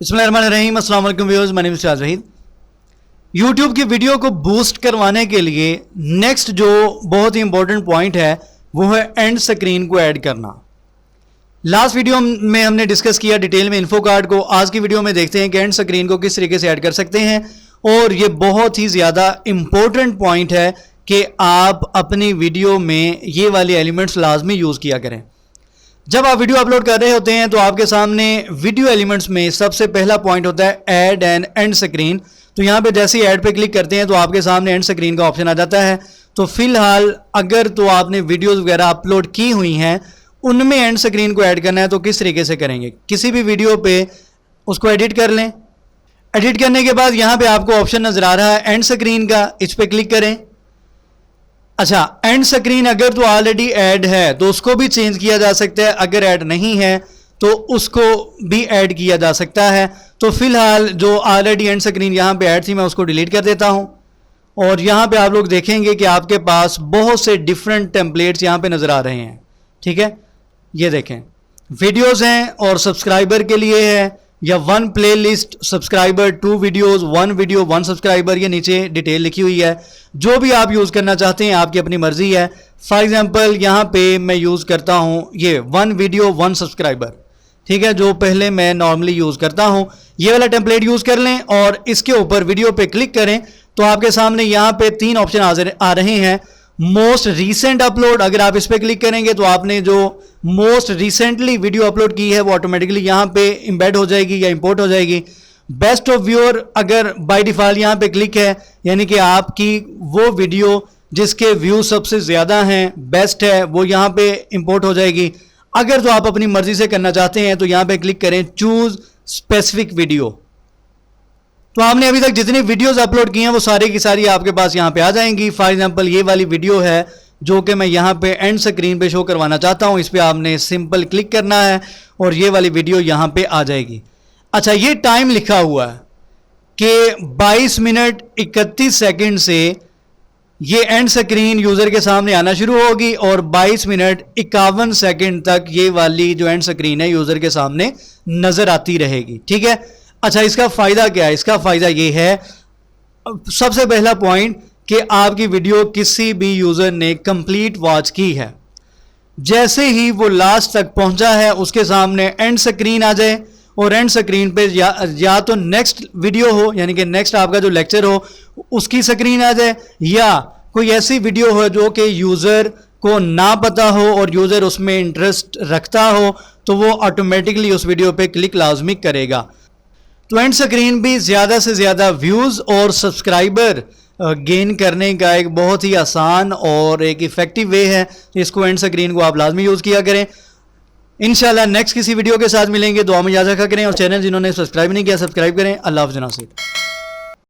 बिस्मिल्लाहिर्रहमानिर्रहीम, अस्सलाम वालेकुम viewers, my name is Shah Waheed. YouTube की वीडियो को बूस्ट करवाने के लिए नेक्स्ट जो बहुत ही इंपॉर्टेंट पॉइंट है वो है एंड स्क्रीन को ऐड करना। लास्ट वीडियो में हमने डिस्कस किया डिटेल में इन्फो कार्ड को। आज की वीडियो में देखते हैं कि एंड स्क्रीन को किस तरीके से ऐड कर सकते हैं, और ये बहुत ही ज़्यादा इंपॉर्टेंट पॉइंट है कि आप अपनी वीडियो में ये वाले एलिमेंट्स लाजमी यूज़ किया करें। जब आप वीडियो अपलोड कर रहे होते हैं तो आपके सामने वीडियो एलिमेंट्स में सबसे पहला पॉइंट होता है ऐड एंड एंड स्क्रीन। तो यहाँ पे जैसे ही ऐड पे क्लिक करते हैं तो आपके सामने एंड स्क्रीन का ऑप्शन आ जाता है। तो फिलहाल अगर तो आपने वीडियोस वगैरह अपलोड की हुई हैं उनमें एंड स्क्रीन को ऐड करना है तो किस तरीके से करेंगे, किसी भी वीडियो पे उसको एडिट कर लें। एडिट करने के बाद यहाँ पे आपको ऑप्शन नजर आ रहा है एंड स्क्रीन का, इस पर क्लिक करें। अच्छा, एंड स्क्रीन अगर तो ऑलरेडी ऐड है तो उसको भी चेंज किया जा सकता है, अगर ऐड नहीं है तो उसको भी ऐड किया जा सकता है। तो फिलहाल जो ऑलरेडी एंड स्क्रीन यहाँ पे ऐड थी मैं उसको डिलीट कर देता हूँ, और यहाँ पे आप लोग देखेंगे कि आपके पास बहुत से डिफरेंट टेम्पलेट्स यहाँ पे नज़र आ रहे हैं। ठीक है, ये देखें वीडियोज़ हैं और सब्सक्राइबर के लिए है, या one play list subscriber, 2 videos, 1 video 1 subscriber, ये नीचे डिटेल लिखी हुई है। जो भी आप यूज़ करना चाहते हैं आपकी अपनी मर्जी है। फॉर एग्जांपल यहाँ पे मैं यूज़ करता हूँ ये 1 वीडियो 1 सब्सक्राइबर, ठीक है, जो पहले मैं नॉर्मली यूज़ करता हूँ। ये वाला टेम्पलेट यूज़ कर लें और इसके ऊपर वीडियो पे क्लिक करें तो आपके सामने यहाँ पे 3 ऑप्शन आ रहे हैं। मोस्ट रीसेंट अपलोड, अगर आप इस पर क्लिक करेंगे तो आपने जो मोस्ट रिसेंटली वीडियो अपलोड की है वो ऑटोमेटिकली यहाँ पे इम्बेड हो जाएगी या इंपोर्ट हो जाएगी। बेस्ट ऑफ व्यूअर, अगर बाय डिफॉल्ट यहाँ पे क्लिक है यानी कि आपकी वो वीडियो जिसके व्यू सबसे ज़्यादा हैं, बेस्ट है, वो यहाँ पे इंपोर्ट हो जाएगी। अगर तो आप अपनी मर्जी से करना चाहते हैं तो यहाँ पे क्लिक करें चूज स्पेसिफिक वीडियो। तो आपने अभी तक जितनी वीडियोस अपलोड की हैं वो सारी की सारी आपके पास यहाँ पे आ जाएंगी। फॉर एग्जांपल ये वाली वीडियो है जो कि मैं यहाँ पे एंड स्क्रीन पे शो करवाना चाहता हूँ, इस पर आपने सिंपल क्लिक करना है और ये वाली वीडियो यहाँ पे आ जाएगी। अच्छा, ये टाइम लिखा हुआ है कि 22 मिनट 31 सेकेंड से ये एंड स्क्रीन यूज़र के सामने आना शुरू होगी और 22 मिनट 51 सेकेंड तक ये वाली जो एंड स्क्रीन है यूज़र के सामने नज़र आती रहेगी। ठीक है। अच्छा, इसका फ़ायदा क्या है? इसका फ़ायदा ये है, सबसे पहला पॉइंट, कि आपकी वीडियो किसी भी यूज़र ने कंप्लीट वॉच की है, जैसे ही वो लास्ट तक पहुंचा है उसके सामने एंड स्क्रीन आ जाए और एंड स्क्रीन पे या तो नेक्स्ट वीडियो हो यानी कि नेक्स्ट आपका जो लेक्चर हो उसकी स्क्रीन आ जाए, या कोई ऐसी वीडियो हो जो कि यूज़र को ना पता हो और यूज़र उसमें इंटरेस्ट रखता हो तो वो ऑटोमेटिकली उस वीडियो पे क्लिक लाजमी करेगा। तो एंड स्क्रीन भी ज़्यादा से ज़्यादा व्यूज़ और सब्सक्राइबर गेन करने का एक बहुत ही आसान और एक इफ़ेक्टिव वे है। इसको एंड स्क्रीन को आप लाजमी यूज़ किया करें। इंशाल्लाह नेक्स्ट किसी वीडियो के साथ मिलेंगे। दुआ में इजाज़त करें और चैनल जिन्होंने सब्सक्राइब नहीं किया सब्सक्राइब करें। अल्लाह हाफ़िज़ नासिर।